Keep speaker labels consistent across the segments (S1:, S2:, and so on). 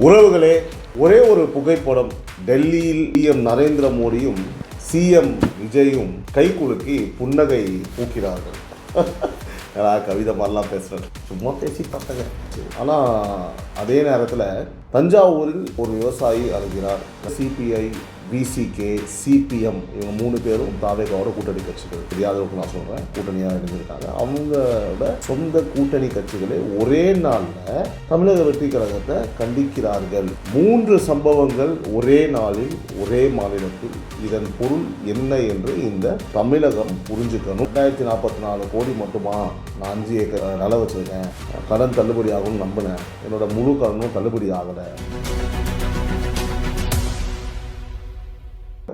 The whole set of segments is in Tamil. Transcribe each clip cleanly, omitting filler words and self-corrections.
S1: உறவுகளே, ஒரே ஒரு புகைப்படம். டெல்லியில் பிஎம் நரேந்திர மோடியும் சிஎம் விஜயும் கைகுலுக்கி புன்னகை பூக்கிறார்கள். கவிதை மாதிரிலாம் பேசுகிறேன், சும்மா பேசி பார்த்தங்க. ஆனால் அதே நேரத்தில் தஞ்சாவூரில் ஒரு விவசாயி அழுகிறார். சிபிஐ, விசிகே, சிபிஎம் இவங்க 3 பேரும் தாவேகாவோட கூட்டணி கட்சிகள். தெரியாதவருக்கு நான் சொல்கிறேன், கூட்டணியாக இருந்திருக்காங்க. அவங்களோட சொந்த கூட்டணி கட்சிகளே ஒரே நாளில் தமிழக வெற்றி கழகத்தை கண்டிக்கிறார்கள். 3 சம்பவங்கள் ஒரே நாளில் ஒரே மாநிலத்தில். இதன் பொருள் என்ன என்று இந்த தமிழகம் புரிஞ்சுக்கணும். 2044 கோடி மட்டுமா நான் 5 ஏக்கர் நிலம் வச்சுருக்கேன், கடன் தள்ளுபடி ஆகும்னு நம்பினேன், என்னோட முழு கடனும் தள்ளுபடி ஆகலை.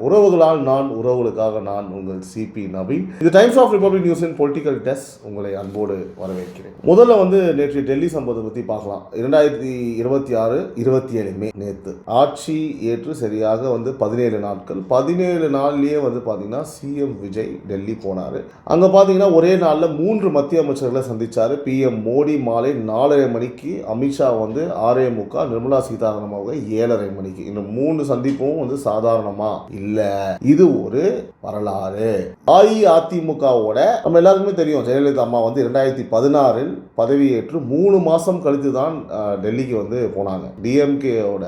S1: உறவுகளால் நான், உறவுகளுக்காக நான், உங்கள் சிபி நவீன். இது டைம்ஸ் ஆஃப் ரிபப்ளிக் நியூஸின் பொலிட்டிக்கல் டெஸ்ட். உங்களை அன்போடு வரவேற்கிறேன். முதல்ல நேற்று டெல்லி சம்பவத்தை பற்றி பார்க்கலாம். 2026 27 மே நேற்று ஆட்சி ஏற்று சரியாக 17 நாட்கள். 17 நாள்லேயே பார்த்தீங்கன்னா சிஎம் விஜய் டெல்லி போனார். அங்கே பார்த்தீங்கன்னா ஒரே நாளில் 3 மத்திய அமைச்சர்களை சந்தித்தார். பிஎம் மோடி மாலை 4:30 மணிக்கு, அமித்ஷா 6:45, நிர்மலா சீதாராமன் 7:30 மணிக்கு. இந்த 3 சந்திப்பும் சாதாரணமா இல்லை, இது ஒரு வரலாறு. அஇஅதிமுகவோட நம்ம எல்லாருக்குமே தெரியும், ஜெயலலிதா அம்மா 2016 பதவியேற்று 3 மாசம் கழித்து தான் டெல்லிக்கு போனாங்க. டிஎம்கேவோட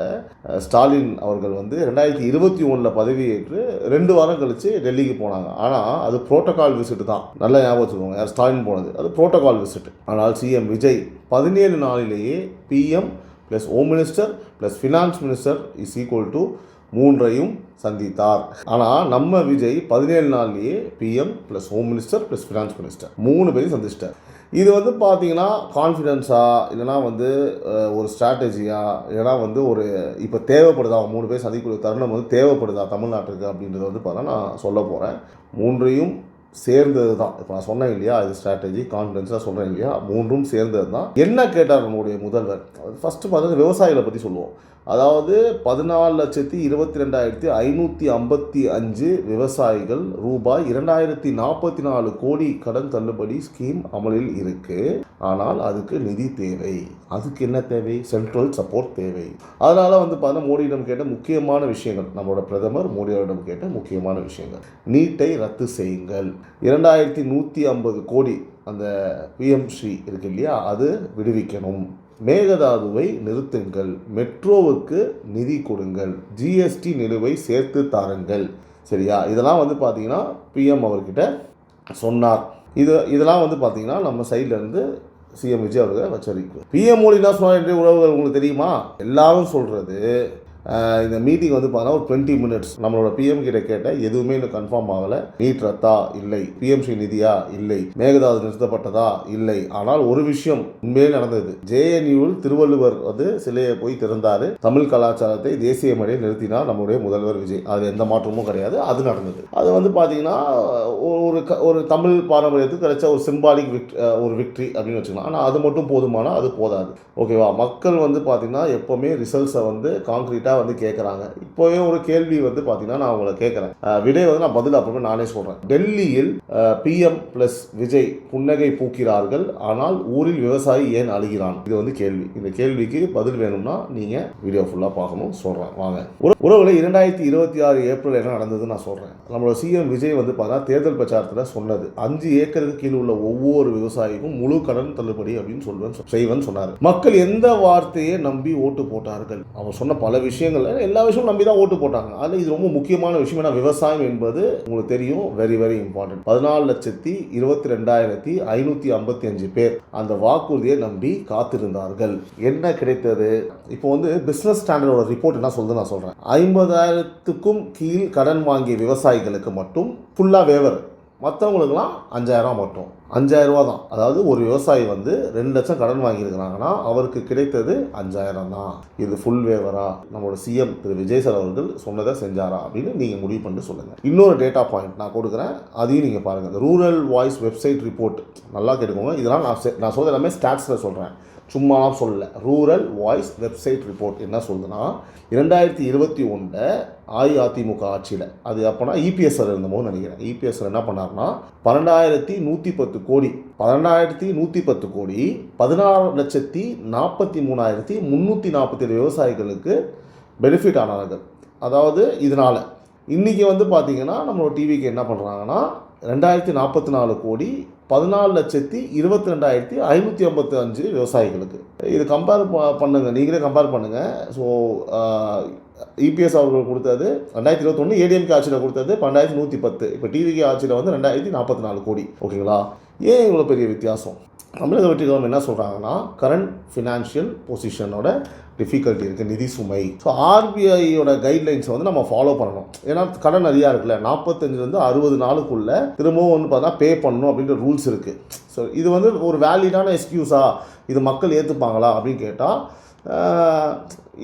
S1: ஸ்டாலின் அவர்கள் 2021 பதவியேற்று 2 வாரம் கழிச்சு டெல்லிக்கு போனாங்க. ஆனால் அது புரோட்டோகால் விசிட் தான். நல்லா ஞாபகம் வச்சுக்கோங்க, யார் ஸ்டாலின் போனது அது புரோட்டோகால் விசிட். ஆனால் சிஎம் விஜய் 17 நாளிலேயே PM plus home minister plus finance minister is equal to 3ஐயும் சந்தித்தார். ஆனால் நம்ம விஜய் 17 நாள்லேயே PM plus home minister plus finance minister 3 பேரையும் சந்திச்சிட்டார். இது பார்த்தீங்கன்னா கான்ஃபிடென்ஸா, இல்லைனா ஒரு ஸ்ட்ராட்டஜியா, இல்லைனா ஒரு இப்போ தேவைப்படுதா 3 பேர் சந்திக்கக்கூடிய தருணம் தேவைப்படுதா தமிழ்நாட்டுக்கு அப்படின்றத பார்த்தா நான் சொல்ல போகிறேன். 3ஐயும் சேர்ந்தது தான். இப்போ நான் சொன்னேன் இல்லையா, இது ஸ்ட்ராட்டஜி, கான்ஃபிடென்ஸாக சொல்கிறேன் இல்லையா, 3ம் சேர்ந்தது தான். என்ன கேட்டார் நம்முடைய முதல்வர்? ஃபஸ்ட்டு பார்த்தா விவசாயிகளை பற்றி சொல்லுவோம். அதாவது 14,22,555 விவசாயிகள் ரூபாய் 2044 கோடி கடன் தள்ளுபடி ஸ்கீம் அமலில் இருக்கு. ஆனால் அதுக்கு நிதி தேவை. அதுக்கு என்ன தேவை? சென்ட்ரல் சப்போர்ட் தேவை. அதனால் பார்த்தா மோடியிடம் கேட்ட முக்கியமான விஷயங்கள், நம்மளோட பிரதமர் மோடியிடம் கேட்ட முக்கியமான விஷயங்கள். நீட்டை ரத்து செய்யுங்கள், 2150 கோடி அந்த பிஎம் ஸ்ரீ இருக்கு இல்லையா, அது விடுவிக்கணும், மேகதாதுவை நிறுத்துங்கள், மெட்ரோவுக்கு நிதி கொடுங்கள், ஜிஎஸ்டி நிலுவை சேர்த்து தாருங்கள். சரியா? இதெல்லாம் பார்த்தீங்கன்னா பிஎம் அவர்கிட்ட சொன்னார். இதெல்லாம் பார்த்தீங்கன்னா நம்ம சைட்லேருந்து சிஎம் விஜய் அவர்கள் வச்சரிப்பு. பிஎம் மோடி என்ன சொன்னார் என்று உறவுகள் உங்களுக்கு தெரியுமா? எல்லாரும் சொல்கிறது, இந்த மீட்டிங் பார்த்தீங்கன்னா ஒரு 20 மினிட்ஸ். நம்மளோட பிஎம் கிட்ட கேட்ட எதுவுமே இன்னும் கன்ஃபார்ம் ஆகலை. நீட் ரத்தா? இல்லை. பிஎம் ஸ்ரீ நிதியா? இல்லை. மேகதாது நிறுத்தப்பட்டதா? இல்லை. ஆனால் ஒரு விஷயம் உண்மையே நடந்தது. ஜேஎன்யூவில் திருவள்ளுவர் சிலையை போய் திறந்தார். தமிழ் கலாச்சாரத்தை தேசிய மடியில் நிறுத்தினார் நம்முடைய முதல்வர் விஜய். அது எந்த மாற்றமும் கிடையாது, அது நடந்தது. அது பார்த்தீங்கன்னா ஒரு தமிழ் பாரம்பரியத்துக்கு கிடைச்ச ஒரு சிம்பாலிக் ஒரு விக்ட்ரி அப்படின்னு வச்சுக்கலாம். ஆனால் அது மட்டும் போதுமானா அது போதாது. ஓகேவா? மக்கள் பார்த்தீங்கன்னா எப்போவுமே ரிசல்ட்ஸை கான்க்ரீட்டாக கேட்குறாங்க. இப்போவே ஒரு கேள்வி பார்த்தீங்கன்னா நான் உங்களை கேட்குறேன், விடை நான் பதில் அப்புறமே நானே சொல்கிறேன். டெல்லியில் பிஎம் ப்ளஸ் விஜய் புன்னகை பூக்கிறார்கள், ஆனால் ஊரில் விவசாயி ஏன் அழுகிறான்? இது கேள்வி. இந்த கேள்விக்கு பதில் வேணும்னா நீங்கள் வீடியோ ஃபுல்லாக பார்க்கணும். சொல்கிறேன் வாங்க. உறவுகளை 2026 ஏப்ரல் என்ன நடந்ததுன்னு நான் சொல்கிறேன். நம்மளோட சிஎம் விஜய் பார்த்தா தேர்தல் பிரச்சாரத்தில் சொன்னது 5 ஏக்கருக்கு கீழே உள்ள ஒவ்வொரு விவசாயிக்கும் முழு கடன் தள்ளுபடி அப்படின்னு செய்வேன்னு சொன்னார். மக்கள் எந்த வார்த்தையை நம்பி ஓட்டு போட்டார்கள்? அவர் சொன்ன பல விஷயங்கள், எல்லா விஷயமும் நம்பி தான் ஓட்டு போட்டாங்க. அதில் இது ரொம்ப முக்கியமான விஷயம். ஏன்னா விவசாயம் என்பது உங்களுக்கு தெரியும், வெரி வெரி இம்பார்ட்டன்ட். 14,22,555 பேர் அந்த வாக்குறுதியை நம்பி காத்திருந்தார்கள். என்ன கிடைத்தது? இப்போ பிசினஸ் ஸ்டாண்டர்டோட ரிப்போர்ட் என்ன சொல்லுது நான் சொல்றேன். 50,000க்கும் கீழ் கடன் வாங்கிய விவசாயிகளுக்கு மட்டும் ஃபுல்லா வேவர், மற்றவங்களுக்குலாம் 5,000 மட்டும். 5,000 ரூபா தான். அதாவது ஒரு விவசாயி 2 லட்சம் கடன் வாங்கியிருக்கிறாங்கன்னா அவருக்கு கிடைத்தது 5,000 தான். இது ஃபுல் வேவரா? நம்மளோட சிஎம் திரு விஜய் சார் அவர்கள் சொன்னதை செஞ்சாரா அப்படின்னு நீங்கள் முடிவு பண்ணிட்டு சொல்லுங்கள். இன்னொரு டேட்டா பாயிண்ட் நான் கொடுக்குறேன், அதையும் நீங்கள் பாருங்கள். ரூரல் வாய்ஸ் வெப்சைட் ரிப்போர்ட் நல்லா கேட்டுக்கோங்க. இதெல்லாம் நான் சொல்கிறது எல்லாமே ஸ்டாட்ஸில் சொல்கிறேன், சும்மாலாம் சொல்லலை. ரூரல் வாய்ஸ் வெப்சைட் ரிப்போர்ட் என்ன சொல்லுதுன்னா 2021 அஇஅதிமுக ஆட்சியில், அது அப்போனா இபிஎஸ்ஆர் இருந்தபோது நினைக்கிறேன், இபிஎஸ்ஆர் என்ன பண்ணார்னா 12,110 கோடி 16,43,347 விவசாயிகளுக்கு பெனிஃபிட் ஆனார்கள். அதாவது இதனால் இன்றைக்கி வந்து பார்த்திங்கன்னா நம்மளோட டிவிக்கு என்ன பண்ணுறாங்கன்னா 2,044 கோடி 14,22,555 விவசாயிகளுக்கு. இது கம்பேர் பண்ணுங்கள், நீங்களே கம்பேர் பண்ணுங்கள். ஸோ இபிஎஸ் அவர்கள் கொடுத்தது 2021, ஏடிஎம்கே ஆட்சியில் கொடுத்தது 12,110, இப்போ டிவிகே ஆட்சியில் வந்து 2,044 கோடி. ஓகேங்களா? ஏன் இவ்வளோ பெரிய வித்தியாசம்? தமிழக வெற்றி கவர்மெண்ட் என்ன சொல்கிறாங்கன்னா கரண்ட் ஃபினான்ஷியல் பொசிஷனோட டிஃபிகல்ட்டி இருக்குது, நிதி சுமை. ஸோ ஆர்பிஐயோட கைட்லைன்ஸை வந்து நம்ம ஃபாலோ பண்ணணும். ஏன்னா கடன் நிறையா இருக்குல்ல, 45 to 60 நாளுக்குள்ளே திரும்பவும் வந்து பார்த்தா பே பண்ணணும் அப்படின்ற ரூல்ஸ் இருக்குது. ஸோ இது வந்து ஒரு வேலிடான எக்ஸ்கியூஸா, இது மக்கள் ஏற்றுப்பாங்களா அப்படின்னு கேட்டால்,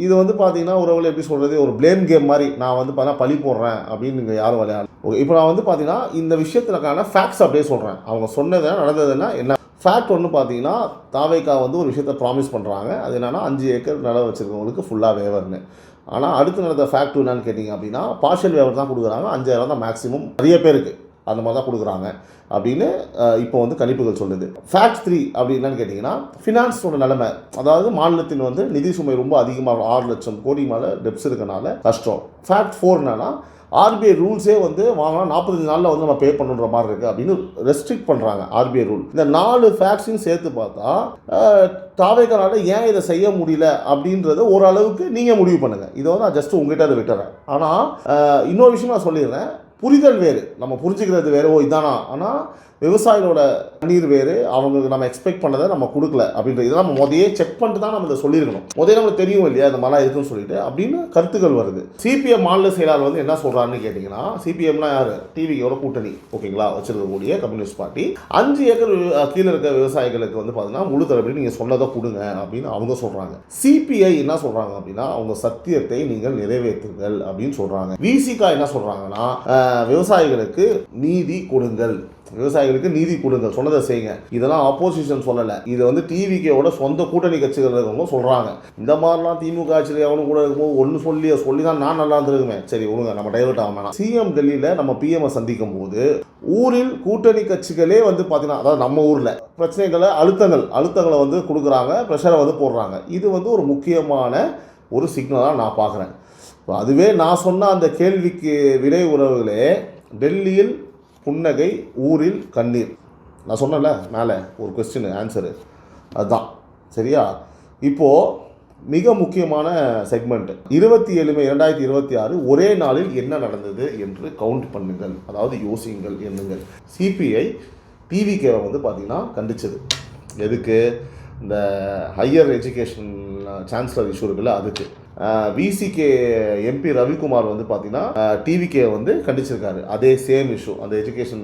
S1: இது வந்து பார்த்தீங்கன்னா உறவுகள் எப்படி சொல்கிறது, ஒரு ப்ளேம் கேம் மாதிரி. நான் வந்து பார்த்தா பழி போடுறேன் அப்படின்னு நீங்கள் யாரும் விளையாடு. ஓகே, இப்போ நான் வந்து பார்த்தீங்கன்னா இந்த விஷயத்துக்கான ஃபேக்ட்ஸ் அப்படியே சொல்கிறேன். அவங்க சொன்னதை நடந்ததுன்னா என்ன ஃபேக்ட் ஒன்று பார்த்தீங்கன்னா, தாவேகா வந்து ஒரு விஷயத்தை ப்ராமிஸ் பண்ணுறாங்க. அது என்னென்னா 5 ஏக்கர் நிலம் வச்சுருக்கவங்களுக்கு ஃபுல்லாக வேவர்னு. ஆனால் அடுத்து நடந்த ஃபேக்ட் என்னன்னு கேட்டிங்க அப்படின்னா, பார்ஷியல் வேவர் தான் கொடுக்குறாங்க. 5,000 தான் மேக்ஸிமம், நிறைய பேருக்கு அந்த மாதிரி தான் கொடுக்குறாங்க அப்படின்னு இப்போ வந்து கணிப்புகள் சொல்லுது. ஃபேக்ட் 3 அப்படி என்னன்னு கேட்டிங்கன்னா, ஃபினான்ஸோட நிலைமை, அதாவது மாநிலத்தின் வந்து நிதி சுமை ரொம்ப அதிகமாக 6 லட்சம் கோடி மேலே டெப்ஸ் இருக்கனால கஷ்டம். ஃபேக்ட் 4 என்னன்னா, ஆர்பிஐ ரூல்ஸே வந்து வாங்கினா 45 நாளில் வந்து நம்ம பே பண்ணுற மாதிரி இருக்குது அப்படின்னு ரெஸ்ட்ரிக்ட் பண்ணுறாங்க ஆர்பிஐ ரூல். இந்த 4 ஃபேக்ட்ஸையும் சேர்த்து பார்த்தா தாவேகானால ஏன் இதை செய்ய முடியல அப்படின்றத ஓரளவுக்கு நீங்கள் முடிவு பண்ணுங்கள். இதை வந்து நான் ஜஸ்ட் உங்கள்கிட்ட அதை விட்டுறேன். ஆனால் இன்னொரு விஷயம் நான் சொல்லிடுறேன், புரிதல் வேறு, நம்ம புரிஞ்சுக்கிறது வேறு. ஓ இதானா, ஆனால் விவசாயிகளோட நீர் வேறு, அவங்களுக்கு நம்ம எக்ஸ்பெக்ட் பண்ணதை நம்ம கொடுக்கல அப்படின்றது இதெல்லாம் நம்ம முதலே செக் பண்ணிட்டு தான் நம்ம இதை சொல்லியிருக்கணும். முதல்ல நம்மளுக்கு தெரியும் இல்லையா இந்த மாதிரிலாம் இருக்குன்னு சொல்லிட்டு அப்படின்னு கருத்துக்கள் வருது. சிபிஎம் மாநில செயலாளர் வந்து என்ன சொல்கிறாருன்னு கேட்டிங்கன்னா, சிபிஎம்னா யார்? டிவியோட கூட்டணி, ஓகேங்களா, வச்சிருக்கக்கூடிய கம்யூனிஸ்ட் பார்ட்டி. 5 ஏக்கர் கீழே இருக்க விவசாயிகளுக்கு வந்து பார்த்தீங்கன்னா முழு தரப்படி நீங்கள் சொன்னதை கொடுங்க அப்படின்னு அவங்க சொல்கிறாங்க. சிபிஐ என்ன சொல்கிறாங்க அப்படின்னா, அவங்க சத்தியத்தை நீங்கள் நிறைவேற்றுங்கள் அப்படின்னு சொல்கிறாங்க. விசிகா என்ன சொல்கிறாங்கன்னா, விவசாயிகளுக்கு நீதி கொடுங்கள், விவசாயிகளுக்கு நீதி கொடுங்கள், சொன்னதை செய்யுங்க. இதெல்லாம் ஆப்போசிஷன் சொல்லலை, இது வந்து டிவிகேவோட சொந்த கூட்டணி கட்சிகள் இருக்கவங்க சொல்கிறாங்க. இந்த மாதிரிலாம் திமுக ஆட்சியில் எவனும் கூட இருக்கும்போது ஒன்று சொல்லி தான் நான் நல்லா இருந்துருக்குமே. சரி ஒழுங்க, நம்ம டைவர்ட் ஆக வேணாம். சிஎம் டெல்லியில் நம்ம பிஎம்ஐ சந்திக்கும் போது ஊரில் கூட்டணி கட்சிகளே வந்து பார்த்தீங்கன்னா, அதாவது நம்ம ஊரில் பிரச்சனைகளை அழுத்தங்களை வந்து கொடுக்குறாங்க, ப்ரெஷரை வந்து போடுறாங்க. இது வந்து ஒரு முக்கியமான ஒரு சிக்னலாக நான் பார்க்குறேன். அதுவே நான் சொன்ன அந்த கேள்விக்கு விடை உறவுகளே, டெல்லியில் புன்னகை, ஊரில் கண்ணீர். நான் சொன்னேன்ல மேலே ஒரு கொஸ்டின் ஆன்சரு அதுதான். சரியா? இப்போது மிக முக்கியமான செக்மெண்ட் 27 மே 2026 ஒரே நாளில் என்ன நடந்தது என்று கவுண்ட் பண்ணுங்கள், அதாவது யோசியுங்கள், எண்ணுங்கள். சிபிஐ டிவிகேவை வந்து பார்த்திங்கன்னா கண்டிச்சது. எதுக்கு? இந்த ஹையர் எஜுகேஷன் சான்சலர் இஷ்யூ இருக்குல்ல, அதுக்கு. விசிகே எம்பி ரவிக்குமார் வந்து பார்த்தீங்கன்னா டிவிகே வந்து கண்டிச்சிருக்காரு, அதே சேம் இஷ்யூ, அந்த எஜுகேஷன்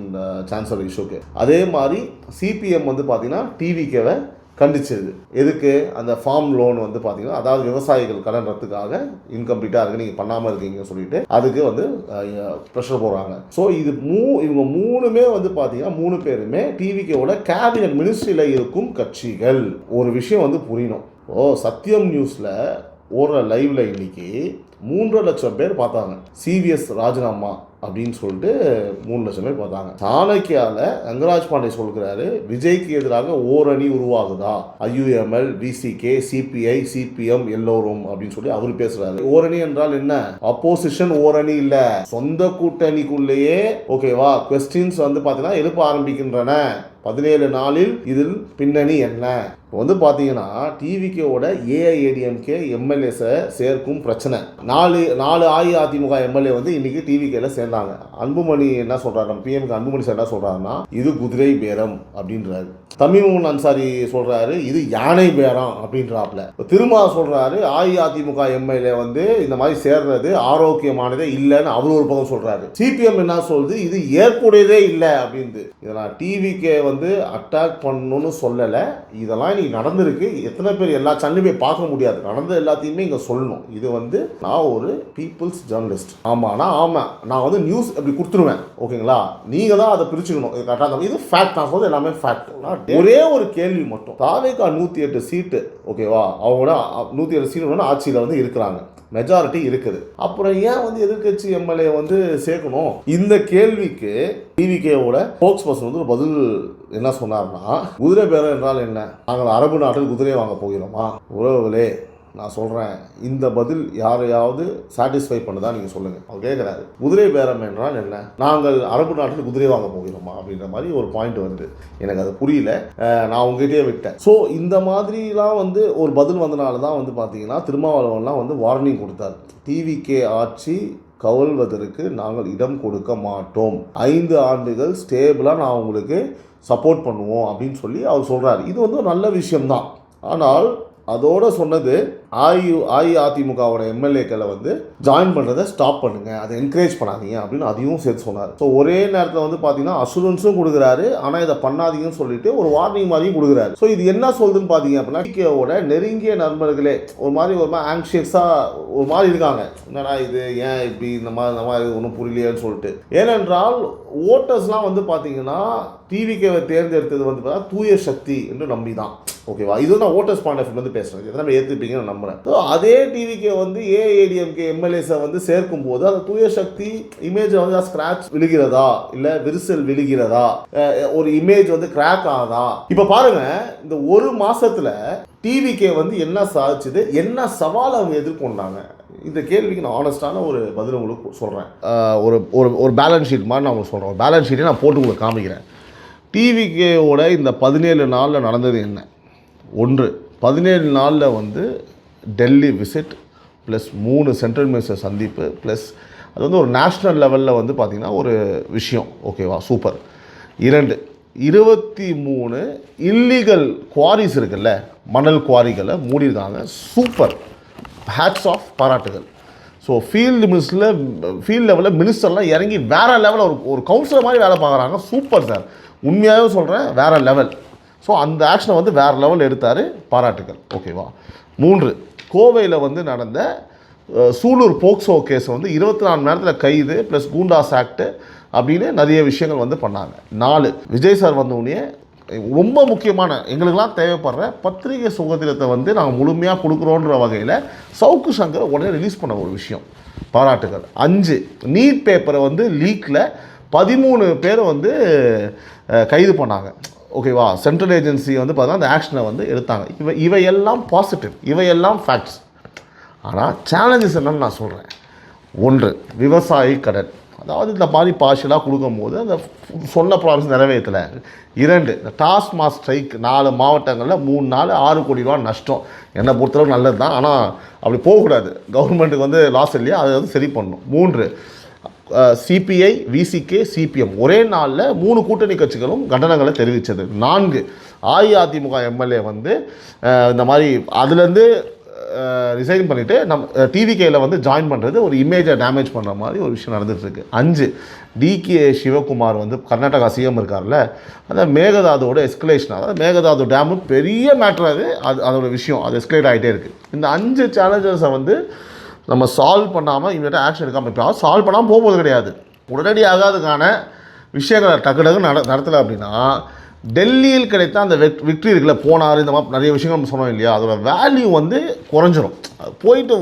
S1: சான்சலர் இஷ்யூக்கு. அதே மாதிரி சிபிஎம் வந்து பார்த்தீங்கன்னா டிவிகேவை கண்டிச்சது. எதுக்கு? அந்த ஃபார்ம் லோன் வந்து பார்த்தீங்கன்னா, அதாவது விவசாயிகள் கடன் ரத்துக்காக இன்கம்ப்ளீட்டாக இருக்குது, நீங்கள் பண்ணாமல் இருக்கீங்கன்னு சொல்லிட்டு அதுக்கு வந்து ப்ரெஷர் போடுறாங்க. ஸோ இது இவங்க 3மே வந்து பார்த்தீங்கன்னா 3 பேருமே டிவிகேவோட கேபினட் மினிஸ்ட்ரியில் இருக்கும் கட்சிகள். ஒரு விஷயம் வந்து புரியணும். சத்தியம் நியூஸில் ஓடுற லைவ்ல இன்னைக்கு 3 லட்சம் பேர் பார்த்தாங்க. சிவிஎஸ் ராஜினாமா அப்படின்னு சொல்லிட்டு 3 லட்சம் பேர் பார்த்தாங்க. சாணக்கியால ரங்கராஜ் பாண்டே சொல்கிறாரு, விஜய்க்கு எதிராக ஓரணி உருவாகுதா, ஐயுஎம்எல், விசிகே, சிபிஐ, சிபிஎம் எல்லோரும் அப்படின்னு சொல்லி அவர் பேசுறாரு. ஓரணி என்றால் என்ன? அப்போசிஷன் ஓரணி இல்ல, சொந்த கூட்டணிக்குள்ளேயே ஓகேவா கொஸ்டின்ஸ் வந்து பார்த்தீங்கன்னா எழுப்ப ஆரம்பிக்கின்றன. 17 நாளில் இதில் பின்னணி என்ன? இப்போ வந்து பார்த்தீங்கன்னா டிவிகேவோட ஏஐஏடிஎம்கே எம்எல்ஏஸை சேர்க்கும் பிரச்சனை. 4 அஇஅதிமுக எம்எல்ஏ வந்து இன்னைக்கு டிவிகேல சேர்ந்தாங்க. அன்புமணி என்ன சொல்றாரு, நம்ம பிஎம்க்கு அன்புமணி சார் என்ன சொல்றாருன்னா, இது குதிரை பேரம் அப்படின்றாரு. தமிமுன் அன்சாரி சொல்றாரு, இது யானை பேரம் அப்படின்றாப்ல. திரும்ப சொல்றாரு, அஇஅதிமுக எம்எல்ஏ வந்து இந்த மாதிரி சேர்றது ஆரோக்கியமானதே இல்லைன்னு அவர் ஒரு பக்கம் சொல்றாரு. சிபிஎம் என்ன சொல்லுது, இது ஏற்புடையதே இல்லை அப்படின்னு. இதெல்லாம் டிவிகே வந்து வந்து அட்டாக் பண்ணணும்னு சொல்லலை. இதெல்லாம் இன்னைக்கு நடந்திருக்கு. எத்தனை பேர் எல்லா சேனலுமே பார்க்க முடியாது, நடந்த எல்லாத்தையுமே இங்கே சொல்லணும். இது வந்து நான் ஒரு பீப்புள்ஸ் ஜேர்னலிஸ்ட். ஆமாண்ணா ஆமாம், நான் வந்து நியூஸ் அப்படி கொடுத்துருவேன். ஓகேங்களா, நீங்கள் தான் அதை பிரிச்சுக்கணும். இது கரெக்டாக, இது ஃபேக்ட். நான் சொல்றது எல்லாமே ஃபேக்ட். ஒரே ஒரு கேள்வி மட்டும், தாவேகா 108 சீட்டு, ஓகேவா, அவங்களோட 107 சீட்டு ஆட்சியில் வந்து இருக்கிறாங்க, மெஜாரிட்டி இருக்குது. அப்புறம் ஏன் வந்து எதிர்கட்சி எம்எல்ஏ வந்து சேர்க்கணும்? இந்த கேள்விக்கு டிவிகேவோட ஸ்போக்ஸ் பர்சன் வந்து ஒரு பதில் என்ன சொன்னார்னா, குதிரை பேரம் என்றால் என்ன, நாங்கள் அரபு நாட்டில் குதிரையை வாங்க போகிறோமா? உறவுகளே, நான் சொல்கிறேன், இந்த பதில் யாரையாவது சாட்டிஸ்ஃபை பண்ணுதா நீங்கள் சொல்லுங்கள். அவர் கேட்குறாரு, குதிரை பேரம் என்றால் என்ன, நாங்கள் அரபு நாட்டில் குதிரை வாங்க போகிறோமா அப்படின்ற மாதிரி ஒரு பாயிண்ட் வருது. எனக்கு அது புரியல, நான் உங்ககிட்டயே விட்டேன். ஸோ இந்த மாதிரிலாம் வந்து ஒரு பதில் வந்தனால தான் வந்து பார்த்தீங்கன்னா திருமாவளவன்லாம் வந்து வார்னிங் கொடுத்தார். டிவிகே ஆட்சி கவிழ்வதற்கு நாங்கள் இடம் கொடுக்க மாட்டோம், 5 ஆண்டுகள் ஸ்டேபிளாக நான் உங்களுக்கு சப்போர்ட் பண்ணுவோம் அப்படின்னு சொல்லி அவர் சொல்கிறார். இது வந்து ஒரு நல்ல விஷயம்தான். ஆனால் அதோடு சொன்னது அஇஅதிமுகவோட எம்எல்ஏக்களை வந்து ஜாயின் பண்ணுறதை ஸ்டாப் பண்ணுங்கள், அதை என்கரேஜ் பண்ணாதீங்க அப்படின்னு அதையும் சேர்த்து சொன்னார். ஸோ ஒரே நேரத்தில் வந்து பார்த்தீங்கன்னா அஷூரன்ஸும் கொடுக்குறாரு, ஆனால் இதை பண்ணாதீங்கன்னு சொல்லிட்டு ஒரு வார்னிங் மாதிரியும் கொடுக்குறாரு. ஸோ இது என்ன சொல்லுதுன்னு பார்த்தீங்க அப்படின்னா, டிவிகேவோட நெருங்கிய நண்பர்களே ஒரு மாதிரி ஆங்ஷியஸாக ஒரு மாதிரி இருக்காங்க. என்னடா இது, ஏன் இப்படி இந்த மாதிரி ஒன்றும் புரியலையேன்னு சொல்லிட்டு. ஏனென்றால் ஓட்டர்ஸ்லாம் வந்து பார்த்தீங்கன்னா டிவிகேவை தேர்ந்தெடுத்தது வந்து பார்த்தா தூய சக்தி என்று நம்பி தான். ஓகேவா, இது நான் ஓட்டர்ஸ் பாயிண்ட் ஆஃப் வியூ வந்து பேசுகிறேன், எத்தனை ஏற்றுப்பீங்கன்னு நம்புகிறேன். ஸோ அதே டிவிகே வந்து ஏஐடிஎம்கே எம்எல்ஏஸை வந்து சேர்க்கும் போது அந்த தூய சக்தி இமேஜை வந்து ஸ்க்ராட்ச் விழுகிறதா, இல்லை விரிசல் விழுகிறதா, ஒரு இமேஜ் வந்து கிராக் ஆகுதா? இப்போ பாருங்க, இந்த ஒரு மாசத்துல டிவிகே வந்து என்ன சாதிச்சுது, என்ன சவால் அவங்க எதிர்கொண்டாங்க? இந்த கேள்விக்கு நான் ஆனஸ்டான ஒரு பதில் உங்களுக்கு சொல்கிறேன். ஒரு பேலன்ஸ் ஷீட் மாதிரி நான் உங்களுக்கு சொல்கிறேன். ஒரு பேலன்ஸ் ஷீட்டை நான் போட்டு உங்களுக்கு காமிக்கிறேன். டிவிகேவோட இந்த 17 நாளில் நடந்தது என்ன? 1, 17 நாளில் வந்து Delhi visit plus 3 central minister சந்திப்பு ப்ளஸ் அது வந்து ஒரு நேஷ்னல் லெவலில் வந்து பார்த்திங்கன்னா ஒரு விஷயம். ஓகேவா, சூப்பர். 2, 23 இல்லீகல் குவாரிஸ் இருக்குல்ல, மணல் குவாரிகளை மூடியிருக்காங்க. சூப்பர், ஹேட்ஸ் ஆஃப், பாராட்டுகள். ஸோ ஃபீல்ட் லெவலில் மினிஸ்டர்லாம் இறங்கி வேறு லெவலில் ஒரு கவுன்சிலர் மாதிரி வேலை பார்க்குறாங்க. சூப்பர் சார், உண்மையாகவே சொல்கிறேன், வேறு லெவல். ஸோ அந்த ஆக்ஷனை வந்து வேறு லெவல் எடுத்தார், பாராட்டுகள். ஓகேவா. 3, கோவையில் வந்து நடந்த சூலூர் போக்சோ கேஸ் வந்து 24 மணி நேரத்தில் கைது ப்ளஸ் கூண்டாஸ் ஆக்டு அப்படின்னு நிறைய விஷயங்கள் வந்து பண்ணாங்க. 4, விஜய் சார் வந்தோடனே ரொம்ப முக்கியமான எங்களுக்கெல்லாம் தேவைப்படுற பத்திரிகை சுதந்திரத்தை வந்து நாங்கள் முழுமையாக கொடுக்குறோன்ற வகையில் சவுக்கு சங்கரை உடனே ரிலீஸ் பண்ண ஒரு விஷயம், பாராட்டுகள். 5, நீட் பேப்பரை வந்து லீக்கில் 13 பேரை வந்து கைது பண்ணாங்க. ஓகேவா, சென்ட்ரல் ஏஜென்சி வந்து பார்த்தா அந்த ஆக்ஷனை வந்து எடுத்தாங்க. இவையெல்லாம் பாசிட்டிவ், இவையெல்லாம் ஃபேக்ட்ஸ். ஆனால் சேலஞ்சஸ் என்னன்னு நான் சொல்கிறேன். 1, விவசாயி கடன், அதாவது இந்த மாதிரி பார்ஷலாக கொடுக்கும்போது அந்த சொன்ன ப்ராமிஸ் நிறைவேற்றலை. 2, இந்த டாஸ்மாக் ஸ்ட்ரைக் 4 மாவட்டங்களில் 3 நாள் 6 கோடி ரூபா நஷ்டம். என்னை பொறுத்தளவுக்கு நல்லது தான், ஆனால் அப்படி போகக்கூடாது, கவர்மெண்ட்டுக்கு வந்து லாஸ் இல்லையா, அதை வந்து சரி பண்ணணும். 3, சிபிஐ, விசிகே, சிபிஎம் ஒரே நாளில் 3 கூட்டணி கட்சிகளும் கண்டனங்களை தெரிவித்தது. 4, அஇஅதிமுக எம்எல்ஏ வந்து இந்த மாதிரி அதுலேருந்து ரிசைன் பண்ணிவிட்டு டிவிகேயில் வந்து ஜாயின் பண்ணுறது ஒரு இமேஜை டேமேஜ் பண்ணுற மாதிரி ஒரு விஷயம் நடந்துகிட்ருக்கு. 5, டிகே சிவகுமார் வந்து கர்நாடகா சிஎம் இருக்கார்ல, அந்த மேகதாதுவோட எஸ்கலேஷன், அதாவது மேகதாது டேமு பெரிய மேட்ரு, அதோட விஷயம் அது எஸ்கலேட் ஆகிட்டே இருக்குது. இந்த 5 சேலஞ்சஸை வந்து நம்ம சால்வ் பண்ணாமல் இவங்ககிட்ட ஆக்ஷன் எடுக்காமல், இப்போ சால்வ் பண்ணாமல் போகும்போது கிடையாது, உடனடியாக அதுக்கான விஷயங்களை டக்கு நடத்தலை அப்படின்னா டெல்லியில் கிடைத்த அந்த விக்ட்ரி இருக்குல்ல, போனார், இந்த மாதிரி நிறைய விஷயங்கள் நம்ம சொன்னோம் இல்லையா, அதோட வேல்யூ வந்து குறைஞ்சிரும். போயிட்டு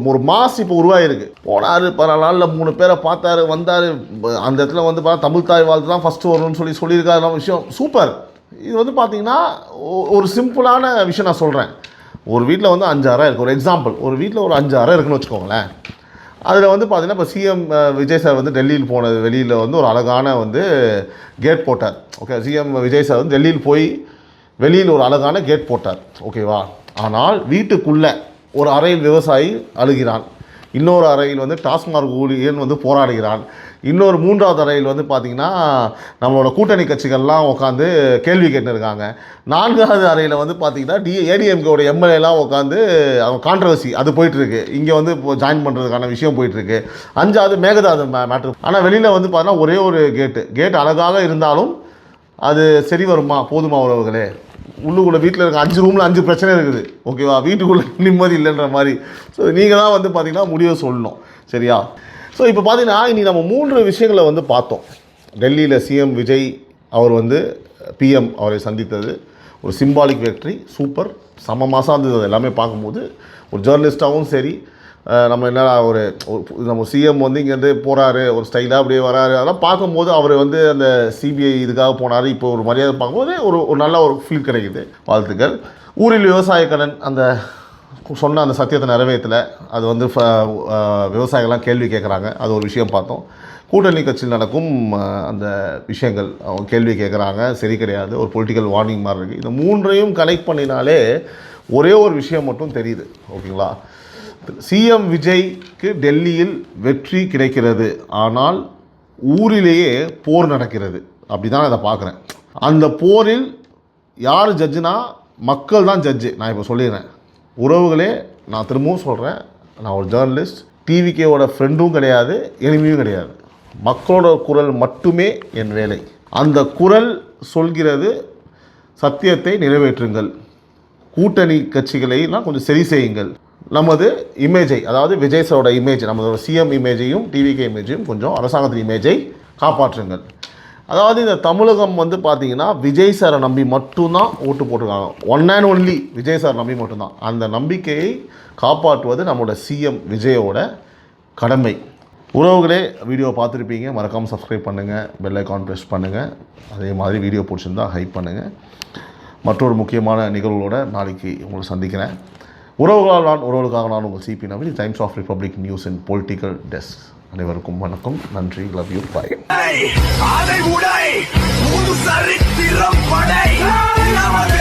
S1: ஒரு மாஸ் இப்போ உருவாகிருக்கு. போனார், 14 நாளில் 3 பேரை பார்த்தாரு, வந்தார், அந்த இடத்துல வந்து பார்த்தா தமிழ் தாய் வாழ்த்து தான் ஃபஸ்ட்டு வரணும்னு சொல்லியிருக்காரு விஷயம். சூப்பர். இது வந்து பார்த்திங்கன்னா ஒரு சிம்பிளான விஷயம் நான் சொல்கிறேன். ஒரு வீட்டில் வந்து 5 அறை இருக்குது. ஒரு எக்ஸாம்பிள், ஒரு வீட்டில் ஒரு 5 அறை இருக்குன்னு வச்சுக்கோங்களேன். அதில் வந்து பார்த்திங்கன்னா இப்போ சிஎம் விஜய் சார் வந்து டெல்லியில் போனது, வெளியில் வந்து ஒரு அழகான வந்து கேட் போட்டார். ஓகே, சிஎம் விஜய் சார் வந்து டெல்லியில் போய் வெளியில் ஒரு அழகான கேட் போட்டார். ஓகேவா. ஆனால் வீட்டுக்குள்ளே ஒரு அறையில் விவசாயி அழுகிறான், இன்னொரு அறையில் வந்து டாஸ்மாக் ஊழியன் வந்து போராடுகிறான், இன்னொரு 3வது அறையில் வந்து பார்த்திங்கன்னா நம்மளோட கூட்டணி கட்சிகள்லாம் உட்காந்து கேள்வி கேட்டுருக்காங்க, 4வது அறையில் வந்து பார்த்திங்கன்னா ஏடிஎம்கேவோட எம்எல்ஏலாம் உட்காந்து அவங்க கான்ட்ரவர்சி அது போயிட்டுருக்கு, இங்கே வந்து இப்போ ஜாயின் பண்ணுறதுக்கான விஷயம் போயிட்டுருக்கு. 5வது மேகதாது மேட்ரு. ஆனால் வெளியில் வந்து பார்த்தீங்கன்னா ஒரே ஒரு கேட்டு அழகாக இருந்தாலும் அது சரி வருமா? போதுமா உறவுகளே? உள்ளுக்குள்ளே வீட்டில் இருக்க 5 ரூமில் 5 பிரச்சனை இருக்குது, ஓகேவா? வீட்டுக்குள்ளே நிம்மதி இல்லைன்ற மாதிரி. ஸோ நீங்கள் தான் வந்து பார்த்திங்கன்னா முடிவை சொல்லணும், சரியா? ஸோ இப்போ பார்த்தீங்கன்னா இனி நம்ம 3 விஷயங்களை வந்து பார்த்தோம். டெல்லியில் சிஎம் விஜய் அவர் வந்து பிஎம் அவரை சந்தித்தது ஒரு சிம்பாலிக் வெற்றி, சூப்பர், செம மாதம் இருந்தது. எல்லாமே பார்க்கும்போது ஒரு ஜேர்னலிஸ்ட்டாகவும் சரி, நம்ம என்ன நம்ம சிஎம் வந்து இங்கேருந்து போகிறாரு, ஒரு ஸ்டைலாக அப்படியே வராரு, அதெல்லாம் பார்க்கும்போது அவர் வந்து அந்த சிபிஐ இதுக்காக போனார், இப்போ ஒரு மரியாதை பார்க்கும்போது ஒரு நல்ல ஒரு ஃபீல் கிடைக்குது. வாழ்த்துக்கள். ஊரில் விவசாய கடன் அந்த சொன்ன அந்த சத்தியத்தை நிறைவேற்றலை, அது வந்து விவசாயிகள்லாம் கேள்வி கேட்குறாங்க, அது ஒரு விஷயம் பார்த்தோம். கூட்டணி கட்சியில் நடக்கும் அந்த விஷயங்கள் அவங்க கேள்வி கேட்குறாங்க, சரி கிடையாது, ஒரு பொலிட்டிக்கல் வார்னிங் மாதிரி இருக்குது. இந்த 3ஐயும் கனெக்ட் பண்ணினாலே ஒரே ஒரு விஷயம் மட்டும் தெரியுது, ஓகேங்களா? சிஎம் விஜய்க்கு டெல்லியில் வெற்றி கிடைக்கிறது, ஆனால் ஊரிலேயே போர் நடக்கிறது. அப்படி தான் இதை பார்க்குறேன். அந்த போரில் யார் ஜட்ஜுனா மக்கள் தான் ஜட்ஜு. நான் இப்போ சொல்லிடுறேன் உறவுகளே, நான் திரும்பவும் சொல்கிறேன், நான் ஒரு ஜேர்னலிஸ்ட், டிவிகேவோட ஃப்ரெண்டும் கிடையாது, எனிமியும் கிடையாது. மக்களோட குரல் மட்டுமே என் வேலை. அந்த குரல் சொல்கிறது சத்தியத்தை நிறைவேற்றுங்கள், கூட்டணி கட்சிகளைலாம் கொஞ்சம் சரி செய்யுங்கள், நமது இமேஜை, அதாவது விஜய் சாரோட இமேஜ், நமது சிஎம் இமேஜையும் டிவிகே இமேஜையும் கொஞ்சம் அரசாங்கத்தின் இமேஜை காப்பாற்றுங்கள். அதாவது இந்த தமிழகம் வந்து பார்த்தீங்கன்னா விஜய் சாரை நம்பி மட்டும்தான் ஓட்டு போட்டிருக்காங்க. One and only Vijay sir நம்பி மட்டும்தான். அந்த நம்பிக்கையை காப்பாற்றுவது நம்மளோட சிஎம் விஜயோட கடமை. உறவுகளே, வீடியோ பார்த்துருப்பீங்க, மறக்காமல் சப்ஸ்கிரைப் பண்ணுங்கள், பெல் ஐக்கான் ப்ரெஸ் பண்ணுங்கள். அதே மாதிரி வீடியோ பிடிச்சிருந்தா ஹைப் பண்ணுங்கள். மற்றொரு முக்கியமான நிகழ்வுகளோட நாளைக்கு உங்களை சந்திக்கிறேன். உறவுகளால் நான், உறவுகளுக்காக நான் உங்கள் Sibi Naveen, Times of Republic news in political desk. அனைவருக்கும் வணக்கம், நன்றி, லவ் யூ, பாய்.